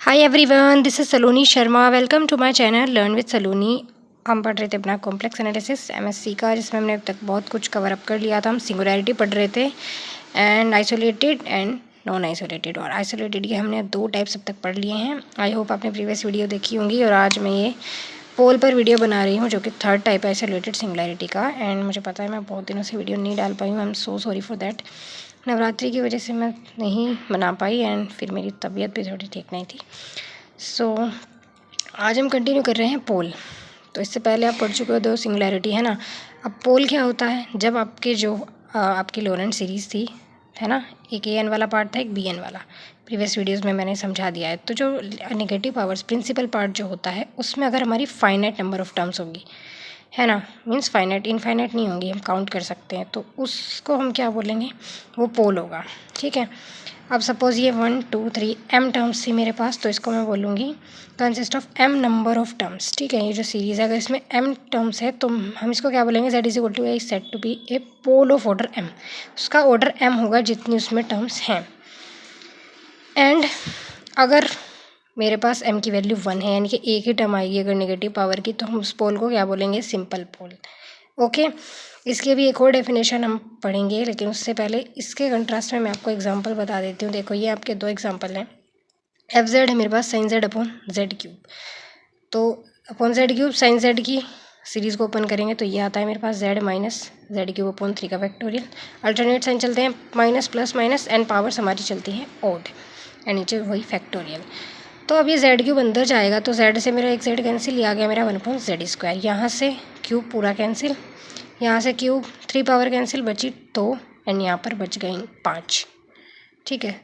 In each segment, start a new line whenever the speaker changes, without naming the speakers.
Hi everyone, this is Saloni Sharma. Welcome to my channel learn with Saloni. हम पढ़ रहे थे अपना कॉम्प्लेक्स एनालिसिस एमएससी का, जिसमें हमने अब तक बहुत कुछ कवर अप कर लिया था। हम सिंगुलैरिटी पढ़ रहे थे and isolated and non isolated, और आइसोलेटेड के हमने 2 टाइप्स अब तक पढ़ लिए हैं। आई होप आपने प्रीवियस वीडियो देखी होंगी। और आज मैं ये पोल पर वीडियो बना रही हूँ, जो कि 3rd टाइप है आइसोलेटेड सिंगुलैरिटी का। एंड मुझे पता है मैं बहुत दिनों से वीडियो नहीं डाल पाई हूँ। I am so sorry for that. Navratri की वजह से मैं नहीं बना पाई एंड फिर मेरी तबीयत भी थोड़ी ठीक नहीं थी। आज हम कंटिन्यू कर रहे हैं पोल। तो इससे पहले आप पढ़ चुके हो 2 सिंगुलैरिटी, है ना। अब पोल क्या होता है? जब आपके जो आपकी लोरेंट सीरीज़ थी, है ना, एक ए एन वाला पार्ट था, एक बी एन वाला। प्रीवियस वीडियोस में मैंने समझा दिया है। तो जो नेगेटिव पावर्स प्रिंसिपल पार्ट जो होता है, उसमें अगर हमारी फाइनाइट नंबर ऑफ टर्म्स होगी, है ना, मीन्स फाइनाइट इनफाइनाइट नहीं होंगी, हम काउंट कर सकते हैं, तो उसको हम क्या बोलेंगे? वो पोल होगा। ठीक है। अब सपोज़ ये 1 2 3 m टर्म्स थी मेरे पास, तो इसको मैं बोलूँगी consist of m number of terms. ठीक है। ये जो सीरीज़ है, अगर इसमें m टर्म्स है तो हम इसको क्या बोलेंगे? z is equal to a said to be a pole of order m। उसका ऑर्डर m होगा जितनी उसमें टर्म्स हैं। एंड अगर मेरे पास m की वैल्यू 1 है, यानी कि एक ही टर्म आएगी अगर नेगेटिव पावर की, तो हम उस पोल को क्या बोलेंगे? सिंपल पोल। ओके। इसके भी एक और डेफिनेशन हम पढ़ेंगे, लेकिन उससे पहले इसके कंट्रास्ट में मैं आपको एग्जांपल बता देती हूँ। देखो, ये आपके 2 एग्जांपल हैं। एफ जेड है मेरे पास sine Z upon Z cube. तो upon Z cube sine Z की सीरीज़ को ओपन करेंगे तो ये आता है मेरे पास Z minus Z cube upon 3 का फैक्टोरियल। अल्टरनेट साइन चलते हैं, minus plus minus, and powers हमारी चलती हैं ऑड, एंड नीचे वही फैक्टोरियल। तो अब ये जेड क्यूब अंदर जाएगा तो जेड से मेरा एक जेड कैंसिल, ये आ गया मेरा 1 अपॉन जेड स्क्वायर। यहाँ से क्यूब पूरा कैंसिल, यहाँ से क्यूब 3 पावर कैंसिल, बची 2, एंड यहाँ पर बच गई 5। ठीक है,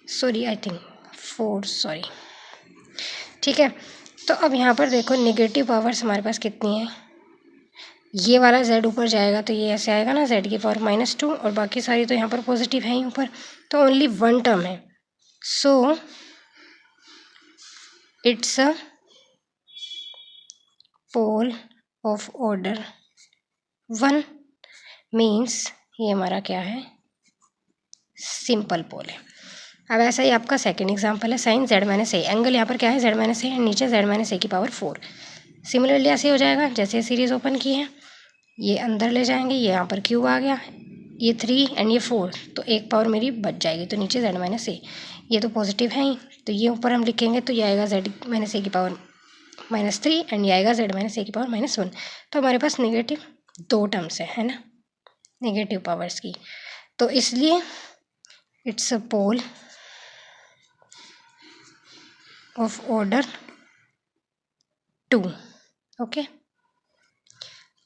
सॉरी आई थिंक 4, सॉरी। ठीक है। तो अब यहाँ पर देखो नेगेटिव पावर्स हमारे पास कितनी है? ये वाला z ऊपर जाएगा तो ये ऐसे आएगा ना, z की पावर -2, और बाकी सारी तो यहाँ पर पॉजिटिव है ही ऊपर, तो ओनली 1 टर्म है। So it's a pole of order 1, means ये हमारा क्या है? सिंपल पोल है। अब ऐसा ही आपका सेकंड एग्जांपल है, साइन z माइनस ए। एंगल यहाँ पर क्या है? z माइनस ए, एंड नीचे z माइनस ए की पावर 4। सिमिलरली ऐसे हो जाएगा जैसे सीरीज़ ओपन की है, ये अंदर ले जाएंगे, ये यहाँ पर क्यूब आ गया, ये 3 एंड ये 4, तो एक पावर मेरी बच जाएगी, तो नीचे z माइनस ए। ये तो पॉजिटिव है ही, तो ये ऊपर हम लिखेंगे तो ये आएगा z माइनस ए की पावर -3, एंड ये आएगा z माइनस ए की पावर -1। तो हमारे पास नेगेटिव 2 टर्म्स है ना, नेगेटिव पावर्स की। तो इसलिए it's a pole of order 2। Okay.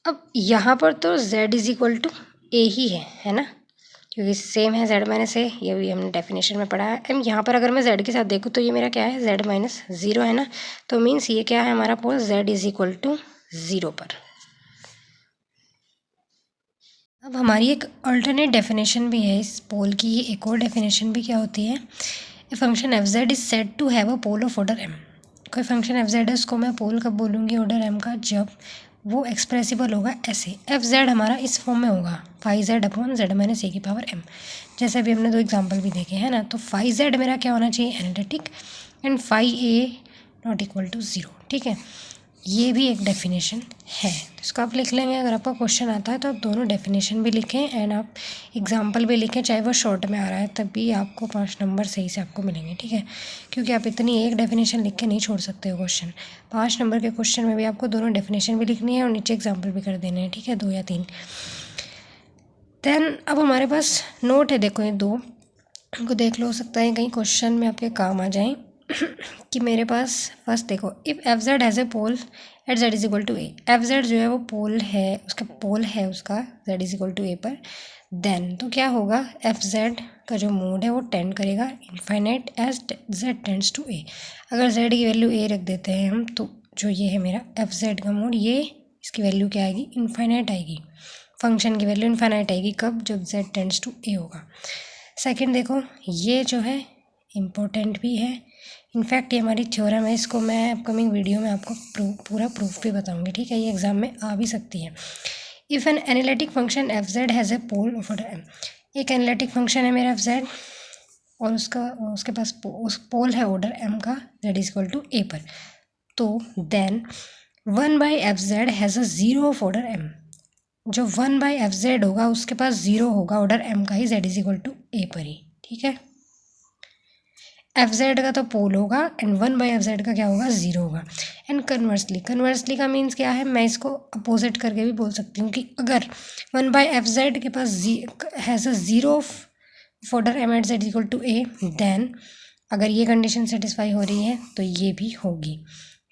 अब यहाँ पर तो z is equal to a ही है ना, क्योंकि सेम है z माइनस ए, ये भी हमने डेफिनेशन में पढ़ा है। एम यहाँ पर अगर मैं z के साथ देखूँ तो ये मेरा क्या है? z माइनस 0 है ना, तो मीन्स ये क्या है हमारा पोल? z इज इक्वल टू 0 पर। अब हमारी एक अल्टरनेट डेफिनेशन भी है इस पोल की। ये एक और डेफिनेशन भी क्या होती है? A function F Z is said to have a pole of order m। कोई फंक्शन एफ जेड है, उसको मैं पोल कब बोलूँगी ऑर्डर m का? जब वो एक्सप्रेसिबल होगा ऐसे, एफ जेड हमारा इस फॉर्म में होगा, phi Z upon Z minus A की पावर m। जैसे अभी हमने 2 एग्जाम्पल भी देखे हैं ना, तो फाई जेड मेरा क्या होना चाहिए? Analytic, and phi a not equal to 0। ठीक है, ये भी एक डेफिनेशन है, तो इसको आप लिख लेंगे। अगर आपका क्वेश्चन आता है तो आप दोनों डेफिनेशन भी लिखें एंड आप एग्जाम्पल भी लिखें, चाहे वो शॉर्ट में आ रहा है, तब भी आपको 5 नंबर सही से आपको मिलेंगे। ठीक है, क्योंकि आप इतनी एक डेफिनेशन लिख के नहीं छोड़ सकते हो क्वेश्चन। 5 नंबर के क्वेश्चन में भी आपको दोनों डेफिनेशन भी लिखनी है और नीचे एग्जाम्पल भी कर देने हैं। ठीक है, 2 या 3। देन अब हमारे पास नोट है, देखो ये 2 को देख लो, हो सकता है कहीं क्वेश्चन में आपके काम आ जाएँ कि मेरे पास फर्स्ट देखो, if F Z has a pole at Z is equal to a. F Z जो है वो पोल है, उसका पोल है उसका Z is equal to a पर, देन तो क्या होगा? एफ जेड का जो मोड है वो टेंड करेगा infinite as Z tends to A. अगर जेड की वैल्यू ए रख देते हैं हम, तो जो ये है मेरा एफ जेड का मोड, ये इसकी वैल्यू क्या आएगी? इनफाइनाइट आएगी। फंक्शन की वैल्यू इनफाइनाइट आएगी कब? जब जेड टेंड्स टू ए होगा। सेकेंड देखो, ये जो है इम्पोर्टेंट भी है, इनफैक्ट ये हमारी थ्योरम है, इसको मैं अपकमिंग वीडियो में आपको पूरा प्रूफ भी बताऊंगी। ठीक है, ये एग्जाम में आ भी सकती है। If an analytic function F Z has a pole of order m। एक एनालिटिक फंक्शन है मेरा एफ जेड, और उसके पास उस पोल है ऑर्डर m का z is equal to a पर, तो then 1/fz has a zero of order m। जो 1/fz होगा उसके पास ज़ीरो होगा ऑर्डर m का ही, z is equal to a पर ही, ठीक है। fz का तो पोल होगा एंड 1/fz का क्या होगा, ज़ीरो होगा। एंड कन्वर्सली का मीन्स क्या है, मैं इसको अपोजिट करके भी बोल सकती हूँ कि अगर 1/fz के पास has a zero of order m at z equal to a, then अगर ये कंडीशन सेटिस्फाई हो रही है तो ये भी होगी,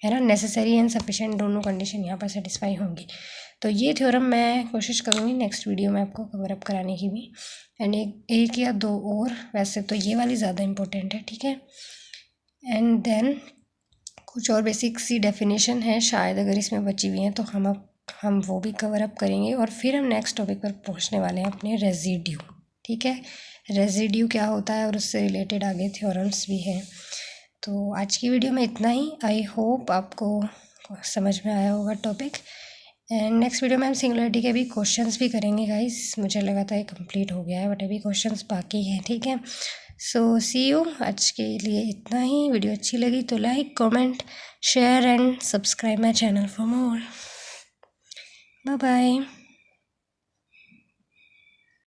है ना। नेसेसरी एंड सफिशिएंट दोनों कंडीशन यहाँ पर सेटिस्फाई होंगी। तो ये थ्योरम मैं कोशिश करूँगी नेक्स्ट वीडियो में आपको कवर अप कराने की भी, एंड एक या दो और, वैसे तो ये वाली ज़्यादा इंपॉर्टेंट है, ठीक है। एंड देन कुछ और बेसिक सी डेफिनेशन है शायद अगर इसमें बची हुई हैं तो हम वो भी कवर अप करेंगे, और फिर हम नेक्स्ट टॉपिक पर पहुँचने वाले हैं अपने रेजिड्यू, ठीक है। रेजिड्यू क्या होता है और उससे रिलेटेड आगे थ्योरम्स भी हैं। तो आज की वीडियो में इतना ही। आई होप आपको समझ में आया होगा टॉपिक, एंड नेक्स्ट वीडियो में हम सिंगुलरिटी के भी क्वेश्चंस भी करेंगे गाइस। मुझे लगा था ये कंप्लीट हो गया है बट अभी क्वेश्चंस बाकी हैं, ठीक है। सो सी यू, आज के लिए इतना ही। वीडियो अच्छी लगी तो like, comment, share and subscribe my channel for more. Bye bye.